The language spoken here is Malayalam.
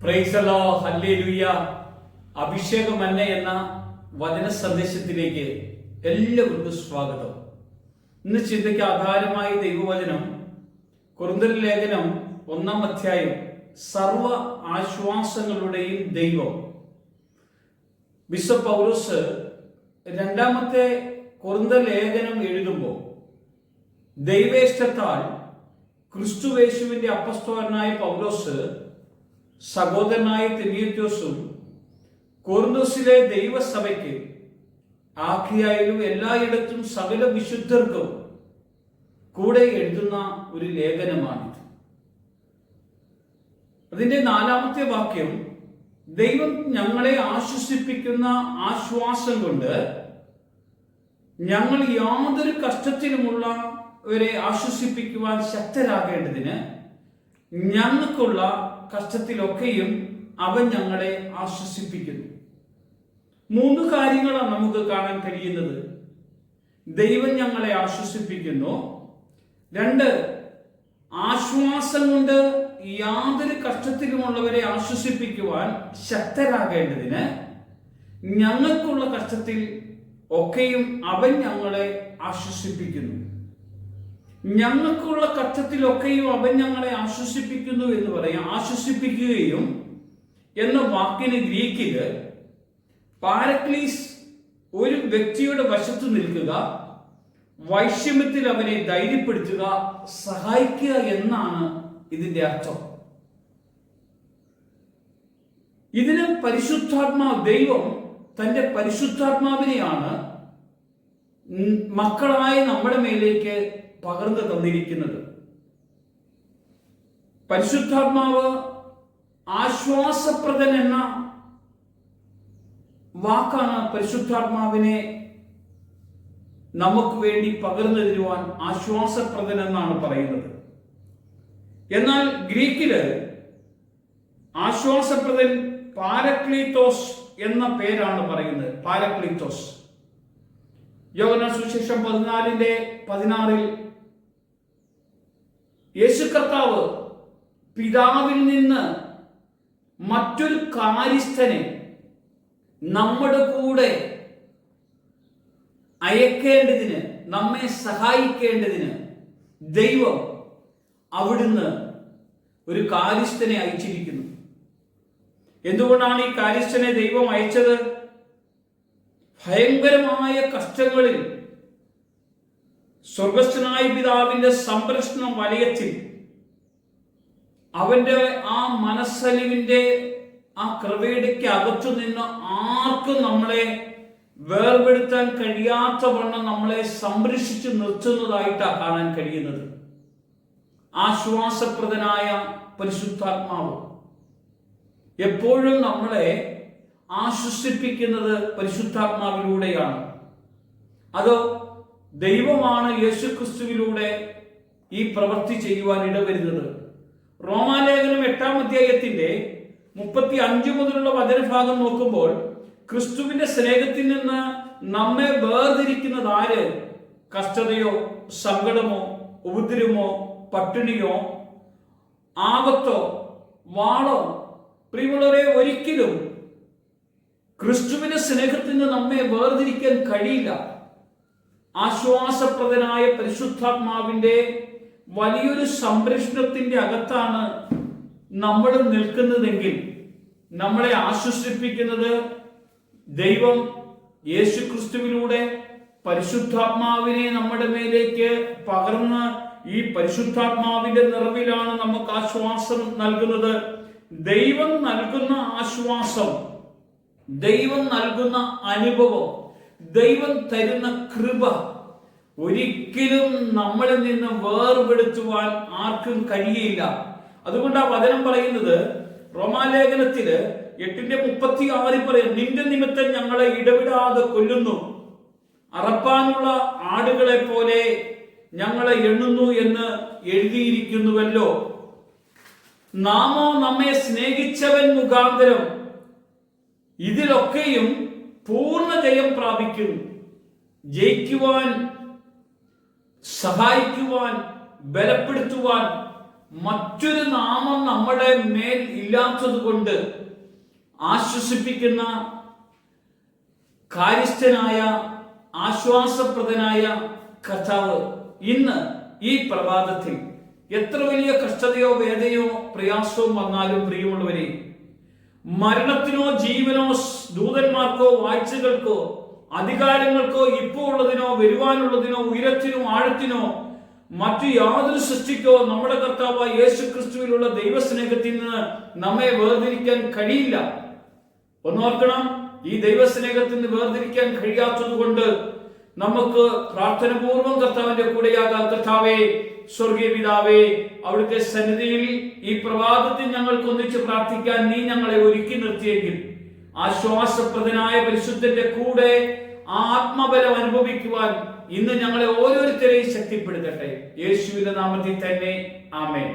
Praise the Lord, hallelujah. അഭിഷേകം എന്നെ എന്ന വചന സന്ദേശത്തിലേക്ക് എല്ലാവർക്കും സ്വാഗതം. ഇന്ന് ചിന്തയ്ക്ക് ആധാരമായ ദൈവവചനം കൊരിന്ത്യർ ലേഖനം 1-ാം അധ്യായം, സർവ ആശ്വാസങ്ങളുടെയും ദൈവം. ബിഷപ്പ് പൗലോസ് 2-ാമത്തെ കൊരിന്ത്യർ ലേഖനം എഴുതുമ്പോൾ ദൈവേഷ്ടത്താൽ ക്രിസ്തുയേശുവിന്റെ അപ്പസ്തോലനായ പൗലോസ് സഹോദരനായ തിമോഥെയോസും കൊരിന്ഥോസിലെ ദൈവസഭയ്ക്ക് ആഖ്യയിലും എല്ലായിടത്തും സകല വിശുദ്ധർക്കും കൂടെ എഴുതുന്ന ഒരു ലേഖനമാണിത്. അതിന്റെ 4-ാമത്തെ വാക്യം, ദൈവം ഞങ്ങളെ ആശ്വസിപ്പിക്കുന്ന ആശ്വാസം കൊണ്ട് ഞങ്ങൾ യാതൊരു കഷ്ടത്തിലുമുള്ളവരെ ആശ്വസിപ്പിക്കുവാൻ ശക്തരാകേണ്ടതിന് ഞങ്ങൾക്കുള്ള കഷ്ടത്തിലൊക്കെയും അവൻ ഞങ്ങളെ ആശ്വസിപ്പിക്കുന്നു. 3 കാര്യങ്ങളാണ് നമുക്ക് കാണാൻ കഴിയുന്നത്. ദൈവം ഞങ്ങളെ ആശ്വസിപ്പിക്കുന്നു. 2, ആശ്വാസം കൊണ്ട് യാതൊരു കഷ്ടത്തിലുമുള്ളവരെ ആശ്വസിപ്പിക്കുവാൻ ശക്തരാകേണ്ടതിന് ഞങ്ങൾക്കുള്ള കഷ്ടത്തിൽ ഒക്കെയും അവൻ ഞങ്ങളെ ആശ്വസിപ്പിക്കുന്നു. ഞങ്ങൾക്കുള്ള കഷ്ടത്തിലൊക്കെയും അവൻ ഞങ്ങളെ ആശ്വസിപ്പിക്കുന്നു എന്ന് പറയാം. ആശ്വസിപ്പിക്കുകയും എന്ന വാക്കിന് ഗ്രീക്കില് പാരക്ലീസ്, ഒരു വ്യക്തിയുടെ വശത്ത് നിൽക്കുക, വൈഷമ്യത്തിൽ അവനെ ധൈര്യപ്പെടുത്തുക, സഹായിക്കുക എന്നാണ് ഇതിന്റെ അർത്ഥം. ഇതിന് പരിശുദ്ധാത്മാവ്, ദൈവം തന്റെ പരിശുദ്ധാത്മാവിനെയാണ് മക്കളായ നമ്മുടെ മേലേക്ക് പകർന്നു തന്നിരിക്കുന്നത്. പരിശുദ്ധാത്മാവ് ആശ്വാസപ്രദൻ എന്ന വാക്കാണ് പരിശുദ്ധാത്മാവിനെ നമുക്ക് വേണ്ടി പകർന്നു തരുവാൻ ആശ്വാസപ്രദൻ എന്നാണ് പറയുന്നത്. എന്നാൽ ഗ്രീക്കില് ആശ്വാസപ്രദൻ പാരക്ലീത്തോസ് എന്ന പേരാണ് പറയുന്നത്. പാരക്ലീത്തോസ്. യോഹന്നാൻ സുവിശേഷം 14:16 യേശു കർത്താവ് പിതാവിൽ നിന്ന് മറ്റൊരു കാര്യസ്ഥനെ നമ്മുടെ കൂടെ അയക്കേണ്ടതിന്, നമ്മെ സഹായിക്കേണ്ടതിന് ദൈവം അവിടുന്ന് ഒരു കാര്യസ്ഥനെ അയച്ചിരിക്കുന്നു. എന്തുകൊണ്ടാണ് ഈ കാര്യസ്ഥനെ ദൈവം അയച്ചത്? ഭയങ്കരമായ കഷ്ടങ്ങളിൽ സ്വർഗസ്ഥനായ പിതാവിന്റെ സംരക്ഷണ വലയത്തിൽ അവന്റെ ആ മനസ്സലിവിന്റെ ആ കൃപയുടെക്ക് അകത്തു നിന്ന് ആർക്കും നമ്മളെ വേർപെടുത്താൻ കഴിയാത്ത വണ്ണം നമ്മളെ സംരക്ഷിച്ചു നിർത്തുന്നതായിട്ടാണ് കാണാൻ കഴിയുന്നത്. ആശ്വാസപ്രദനായ പരിശുദ്ധാത്മാവ് എപ്പോഴും നമ്മളെ ആശ്വസിപ്പിക്കുന്നത് പരിശുദ്ധാത്മാവിലൂടെയാണ്. അതോ ദൈവമാണ് യേശുക്രിസ്തുവിലൂടെ ഈ പ്രവൃത്തി ചെയ്യുവാൻ ഇടവരുന്നത്. റോമാലേഖനം 8-ാം അധ്യായത്തിന്റെ 35 മുതലുള്ള വചനഭാഗം നോക്കുമ്പോൾ ക്രിസ്തുവിന്റെ സ്നേഹത്തിൽ നിന്ന് നമ്മെ വേർതിരിക്കുന്നത് ആര്? കഷ്ടതയോ, സങ്കടമോ, ഉപദ്രവമോ, പട്ടിണിയോ, ആപത്തോ, വാളോ? പ്രിയമുള്ളവരെ, ഒരിക്കലും ക്രിസ്തുവിന്റെ സ്നേഹത്തിൽ നിന്ന് നമ്മെ വേർതിരിക്കാൻ കഴിയില്ല. ആശ്വാസപ്രദനായ പരിശുദ്ധാത്മാവിന്റെ വലിയൊരു സംരക്ഷണത്തിന്റെ അകത്താണ് നമ്മൾ നിൽക്കുന്നതെങ്കിൽ നമ്മളെ ആശ്വസിപ്പിക്കുന്നത് ദൈവം യേശു ക്രിസ്തുവിലൂടെ പരിശുദ്ധാത്മാവിനെ നമ്മുടെ മേലേക്ക് പകർന്ന് ഈ പരിശുദ്ധാത്മാവിന്റെ നിറവിലാണ് നമുക്ക് ആശ്വാസം നൽകുന്നത്. ദൈവം നൽകുന്ന ആശ്വാസം, ദൈവം നൽകുന്ന അനുഭവം, ദൈവം തരുന്ന കൃപ ഒരിക്കലും നമ്മളിൽ നിന്ന് വേർപെടുത്തുവാൻ ആർക്കും കഴിയില്ല. അതുകൊണ്ട് ആ വചനം പറയുന്നത് റോമാലേഖനത്തില് 8:36 പറയും, നിന്റെ നിമിത്തം ഞങ്ങളെ ഇടവിടാതെ കൊല്ലുന്നു, അറപ്പാനുള്ള ആടുകളെ പോലെ ഞങ്ങളെ എണ്ണുന്നു എന്ന് എഴുതിയിരിക്കുന്നുവല്ലോ. നാമോ നമ്മെ സ്നേഹിച്ചവൻ മുഖാന്തരം ഇതിലൊക്കെയും പൂർണ്ണ ജയം പ്രാപിക്കുന്നു. ജയിക്കുവാൻ, സഹായിക്കുവാൻ, ബലപ്പെടുത്തുവാൻ മറ്റൊരു നാമം നമ്മുടെ മേൽ ഇല്ലാത്തത് കൊണ്ട് ആശ്വസിപ്പിക്കുന്ന, കാര്യസ്ഥനായ, ആശ്വാസപ്രദനായ കർത്താവ് ഇന്ന് ഈ പ്രഭാതത്തിൽ എത്ര വലിയ കഷ്ടതയോ വേദനയോ പ്രയാസവും വന്നാലും, പ്രിയമുള്ളവരെ, മരണത്തിനോ ജീവനോ ദൂതന്മാർക്കോ വാഴ്ചകൾക്കോ അധികാരങ്ങൾക്കോ ഇപ്പോൾ ഉള്ളതിനോ വരുവാനുള്ളതിനോ ഉയരത്തിനോ ആഴത്തിനോ മറ്റു യാതൊരു സൃഷ്ടിക്കോ നമ്മുടെ കർത്താവായ യേശു ക്രിസ്തുവിലുള്ള ദൈവസ്നേഹത്തിൽ നിന്ന് നമ്മെ വേർതിരിക്കാൻ കഴിയില്ല. ഒന്നോർക്കണം, ഈ ദൈവസ്നേഹത്തിൽ നിന്ന് വേർതിരിക്കാൻ കഴിയാത്തത് കൊണ്ട് നമുക്ക് പ്രാർത്ഥനപൂർവ്വം കർത്താവിന്റെ കൂടെയാകാം. കർത്താവേ, സ്വർഗീയ പിതാവേ, അവിടുത്തെ സന്നിധിയിൽ ഈ പ്രഭാതത്തിൽ ഞങ്ങൾക്ക് ഒന്നിച്ച് പ്രാർത്ഥിക്കാൻ നീ ഞങ്ങളെ ഒരുക്കി നിർത്തിയെങ്കിൽ ആശ്വാസപ്രദനായ പരിശുദ്ധന്റെ കൂടെ ആ ആത്മബലം അനുഭവിക്കുവാൻ ഇന്ന് ഞങ്ങളെ ഓരോരുത്തരെയും ശക്തിപ്പെടുത്തട്ടെ. യേശുവിന്റെ നാമത്തിൽ തന്നെ, ആമേൻ.